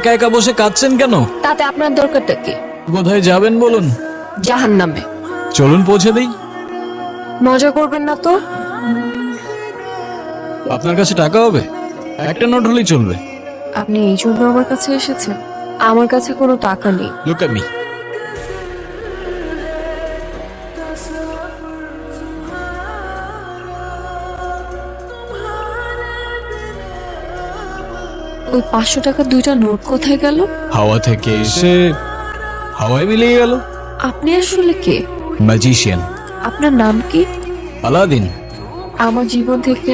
একা একা বসে কাঁদছেন কেন? তাতে আপনার দরকারটা কি? কোথায় যাবেন বলুন? জাহান্নামে। চলুন পৌঁছে দেই। মজা করবেন না তো? আপনার কাছে টাকা হবে? একটা নোট হলেই চলবে। আপনি এই জন্য আমার কাছে এসেছেন? আমার কাছে কোনো টাকা নেই। Look at me. ওই 500 টাকার দুইটা নোট কোথায় গেল? হাওয়া থেকে এসে হাওয়ায় মিলিয়ে গেল। আপনি আসলে কে? ম্যাজিশিয়ান। আপনার নাম কি? আলাদিন। আমার জীবন থেকে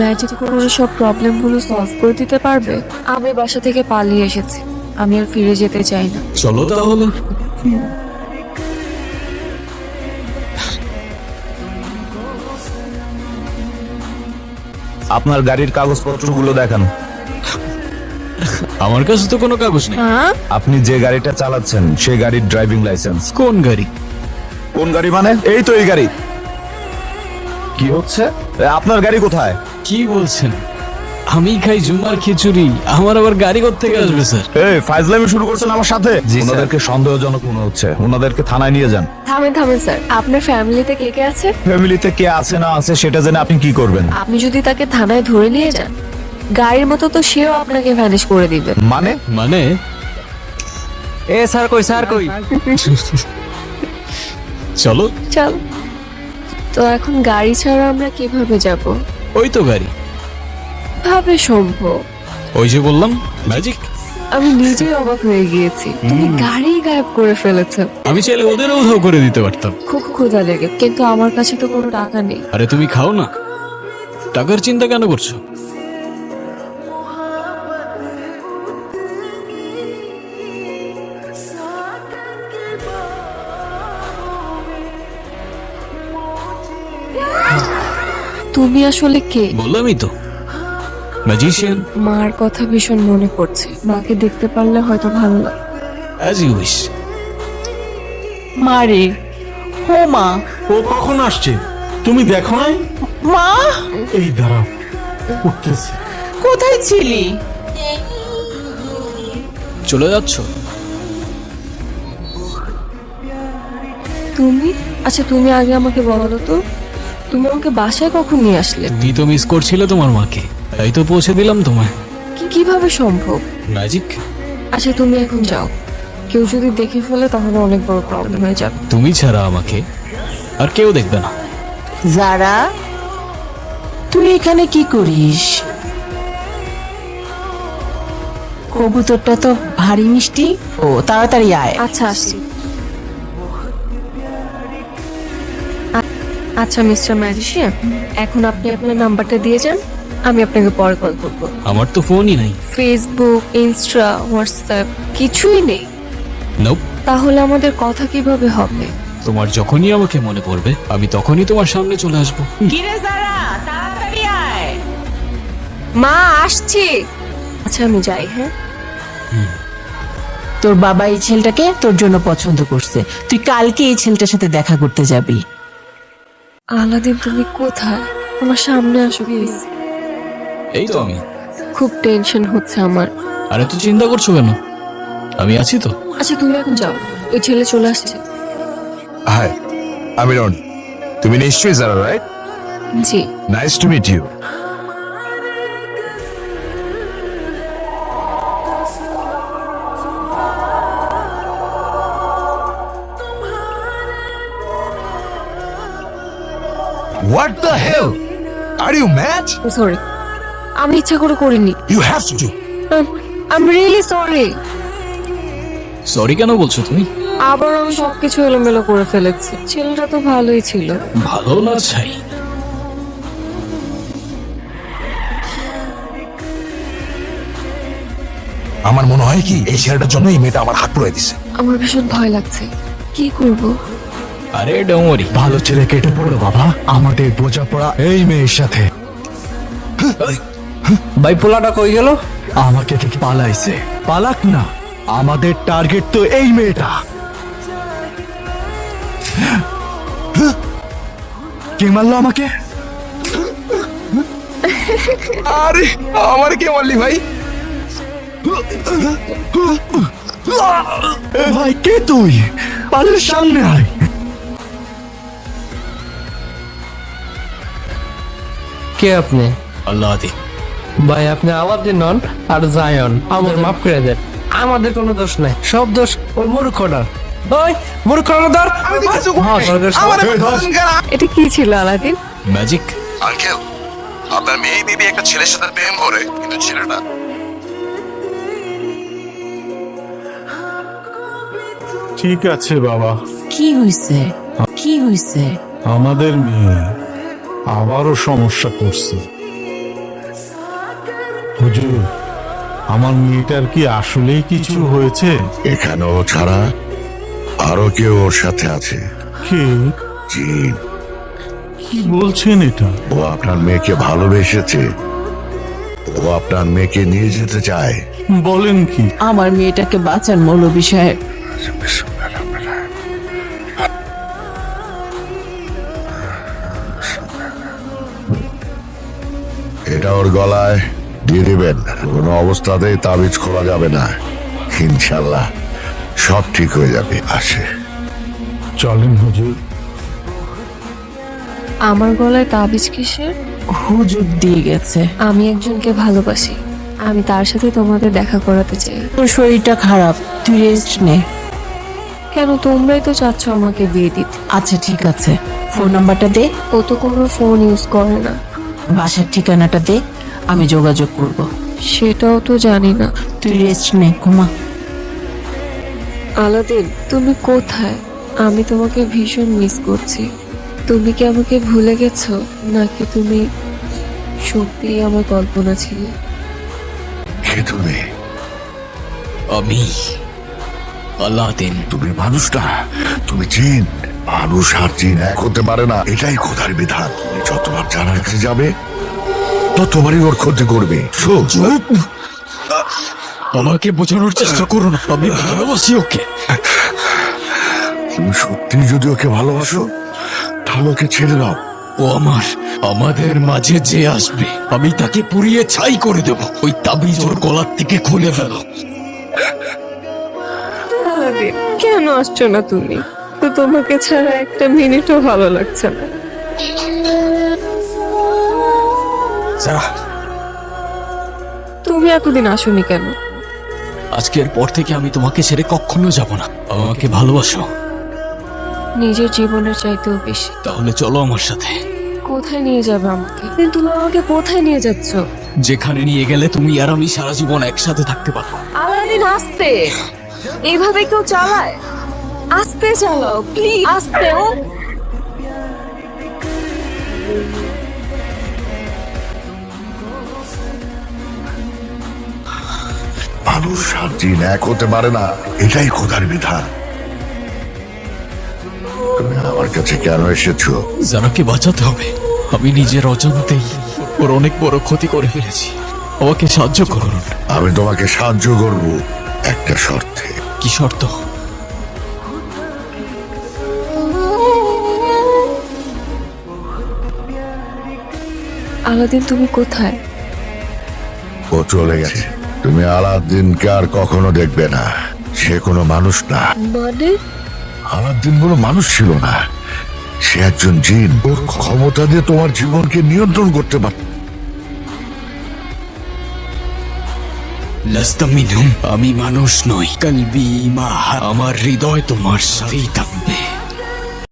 ম্যাজিক করে সব প্রবলেমগুলো সলভ করে দিতে পারবে? আমি বাসা থেকে পালিয়ে এসেছি, আমি আর ফিরে যেতে চাই না। চলো তাহলে। আপনার গাড়ির কাগজপত্রগুলো দেখান। আমার কাছে তো কোনো কাগজ নেই। হ্যাঁ, আপনি যে গাড়িটা চালাচ্ছেন সেই গাড়ির ড্রাইভিং লাইসেন্স। কোন গাড়ি? কোন গাড়ি মানে? এই তো এই গাড়ি। কি হচ্ছে? আপনার গাড়ি কোথায়? কি বলছেন? আমি খাই জুমার খিচুড়ি, আমার আবার গাড়ি কোত্থেকে আসবে স্যার? এই ফাইজলামি শুরু করছেন আমার সাথে? ওনাদেরকে সন্দেহজনক মনে হচ্ছে, ওনাদেরকে থানায় নিয়ে যান। থামেন থামেন স্যার, আপনার ফ্যামিলিতে কে কে আছে? ফ্যামিলিতে কে আছে না আছে সেটা জেনে আপনি কি করবেন? আপনি যদি তাকে থানায় ধরে নিয়ে যান, গাড়ির মতো তো সেও আপনাকে ভ্যানিশ করে দিবে। মানে এ স্যার কই, স্যার কই? চলো। চল। তো এখন গাড়ি ছাড়া আমরা কিভাবে যাব? ওই তো গাড়ি। ভাবে সম্ভব? ওই যে বললাম ম্যাজিক। আমি নিজেই অবাক হয়ে গিয়েছি, তুমি গাড়ি গায়েব করে ফেলেছো। আমি চাইলে ওদেরও উধাও করে দিতে পারতাম। খুব ক্ষুধা লেগে, কিন্তু আমার কাছে তো কোনো টাকা নেই। আরে তুমি খাও না, টাকার চিন্তা কেন করছো? তুমি আসলে কে? বললামই তো, ম্যাজিশিয়ান। মার কথা ভীষণ মনে পড়ছে, মাকে দেখতে পারলে হয়তো ভালো লাগে। As you wish. মারে, ও মা, ও কখন আসছে তুমি দেখো নাই? মা এই দাঁড়াও, উঠতেছে। কোথায় ছিলি? চলে যাচ্ছ? তুমি? আচ্ছা তুমি আগে আমাকে বলো তো, তুমি আমাকে বাসায় কখন নিয়ে আসলে? তুমি তো মিস করছিলে তোমার মাকে, তাই তো পৌঁছে দিলাম তোমায়। কিভাবে সম্ভব? ম্যাজিক। আচ্ছা তুমি এখন যাও, কেউ যদি দেখে ফেলে তাহলে অনেক বড় প্রবলেম হয়ে যাবে। তুমি ছাড়া আমাকে আর কেউ দেখবে না। যারা, তুই এখানে কি করিস? কবুতরটা তো ভারী মিষ্টি। ও তাড়াতাড়ি আয়। আচ্ছা আসছি। আচ্ছা মিস্টার ম্যাজিশিয়ান, এখন আপনি আপনার নাম্বারটা দিয়ে যান, আমি আপনাকে পরে কল করবো। আমার তো ফোনই নাই। ফেসবুক, ইনস্টা, হোয়াটসঅ্যাপ কিছুই নেই। নোপ। তাহলে আমাদের কথা কিভাবে হবে? তোমার যখনই আমাকে মনে পড়বে আমি তখনই তোমার সামনে চলে আসবো। কিরে যারা, তাড়াতাড়ি আয়। মা আসছি। আচ্ছা আমি যাই। হ্যাঁ, তোর বাবা এই ছেলেটাকে তোর জন্য পছন্দ করছে, তুই কালকে এই ছেলেটার সাথে দেখা করতে যাবি। আলাদিন তুমি কোথায়? আমার সামনে আসো প্লিজ। এই তো আমি। খুব টেনশন হচ্ছে আমার। আরে তুই চিন্তা করছো কেন? আমি আছি তো। আচ্ছা তুমি এখন যাও, ওই ছেলে চলে আসছে। হাই, আমি রন। তুমি নিশ্চয়ই যারা, রাইট? জি। Nice to meet you. What the hell? Are you mad? Sorry, আমি ইচ্ছা করে করিনি। You have to. I'm really sorry. Sorry কেন বলছো তুমি? আবার আমি সবকিছু এলোমেলো করে ফেলেছি। ছেলেটা তো ভালোই ছিল। ভালো না চাই। আমার মনে হয় কি এই ছেলেটার জন্য এই মেয়েটা আমার হাত পুড়াই দিছে। আমার ভীষণ ভয় লাগছে, কি করব? আরে ডোন্ট ওয়ারি। ভালো ছেলে কেটে পড়লো বাবা, আমাদের বোঝাপড়া এই মেয়ের সাথে। ভাই পোলাটা কই গেল? আমাকে থেকে পালাইছে। পালাক না, আমাদের টার্গেট তো এই মেয়েটা। কে মারলো আমাকে? আরে আমার কে মারলি ভাই? এ ভাই কে তুই? পালের সামনে আয়। কে আপনি? আল্লাহ দি ভাই আপনি আলাদিন নন আর জায়ন, আমাদের মাফ করে দেন। আমাদের কোনো দোষ নাই, সব দোষ ওই মূর্খটার। ওই মূর্খটার ধর। হ্যাঁ, সরকার এটা কি ছিল আলাদিন? ম্যাজিক। আঙ্কেল, আপনার মেয়ে বিবি একটা ছেলের সাথে প্রেম করে, কিন্তু ছেলেটা ঠিক আছে বাবা, কি হইছে? কি হইছে? আমাদের মেয়ে আবারও সমস্যা করছে। হুজুর, আমার মেয়েটার কি আসলেই কিছু হয়েছে? এখানে ও ছাড়া আরো কেউ ওর সাথে আছে। কে? জিন। কি বলছেন এটা? ও আপনার মেয়েকে ভালোবেসেছে, ও আপনার মেয়েকে নিয়ে যেতে চায়। বলেন কি? আমার মেয়েটাকে বাঁচান মৌলভী সাহেব। এটা ওর গলায় দিয়ে দিবেন, কোনো অবস্থাতেই তাবিজ খোলা যাবে না। ইনশাল্লাহ সব ঠিক হয়ে যাবে। আসে। চলেন হুজুর। আমার গলায় তাবিজ কিসের? হুজুর দিয়ে গেছে। আমি একজনকে ভালোবাসি, আমি তার সাথে তোমাদের দেখা করাতে চাই। তোর শরীরটা খারাপ, তুই রেস্ট নে। কেন, তোমরাই তো চাচ্ছ আমাকে বিয়ে দিতে। আচ্ছা ঠিক আছে, ফোন নাম্বারটা দে, ও তো কোনো ফোন ইউজ করে না। বাসার ঠিকানাটা দে, আমি যোগাযোগ করব। সেটাও তো জানি না। তুই রেস্ট নে, ঘুমা। আলাদিন, তুমি কোথায়? আমি তোমাকে ভীষণ মিস করছি। তুমি কি আমাকে ভুলে গেছো, নাকি তুমি সত্যি আমার কল্পনা ছিলে? কে তুমি? আমি আলাদিন। তুমি মানুষ না, তুমি জিন। মানুষ আর জিন এক হতে পারে না, এটাই খোদার বিধান। তুমি যতবার জানার কাছে যাবে ততবারই ওর ক্ষতি করবে। শোন, আমাকে বোঝানোর চেষ্টা করো না, আমি ভালোবাসি ওকে। তুমি সত্যি যদি ওকে ভালোবাসো তাহলে ওকে ছেড়ে দাও। ও আমাদের মাঝে যে আসবে আমি তাকে পুড়িয়ে ছাই করে দেব। ওই তাবিজ ওর গলার থেকে খুলে ফেলো। আলাদিন, কেন আসছো না তুমি? তো তোমাকে ছাড়া একটা মিনিটও ভালো লাগছে না। তুমি এতদিন আসোনি কেন? আজকের পর থেকে আমি তোমাকে ছেড়ে কখনো যাব না। আমাকে ভালোবাসো? নিজের জীবনের চাইতেও বেশি। তাহলে চলো আমার সাথে। কোথায় নিয়ে যাবে আমাকে? তুমি আমাকে কোথায় নিয়ে যাচ্ছ? যেখানে নিয়ে গেলে তুমি আর আমি সারা জীবন একসাথে থাকতে পারবো। আলাদিন, আস্তে। এইভাবে কেউ চালায়? আস্তে চালাও প্লিজ, আস্তে। ও মানুষ আর জিন এক হতে পারে না, এটাই খোদার বিধান। তুমি আমার কাছে কেন এসেছো? জানাকে বাঁচাতে হবে। আমি নিজের অজান্তেই ওর অনেক বড় ক্ষতি করে ফেলেছি। আমাকে সাহায্য করুন। আমি তোমাকে সাহায্য করব একটা শর্তে। কি শর্ত? আলাদিন, তুমি কোথায়? ও চলে গেছে। তুমি আলাদিনকে আর কখনো দেখবে না। সে কোনো মানুষ না। মানে? আলাদিন কোনো মানুষ ছিল না, সে একজন জিন। ওর ক্ষমতা দিয়ে তোমার জীবনকে নিয়ন্ত্রণ করতে পারত। লাস্তা মিনহুম। আমি মানুষ নই। কলবি মা, আমার হৃদয় তোমার সাথেই থাকবে।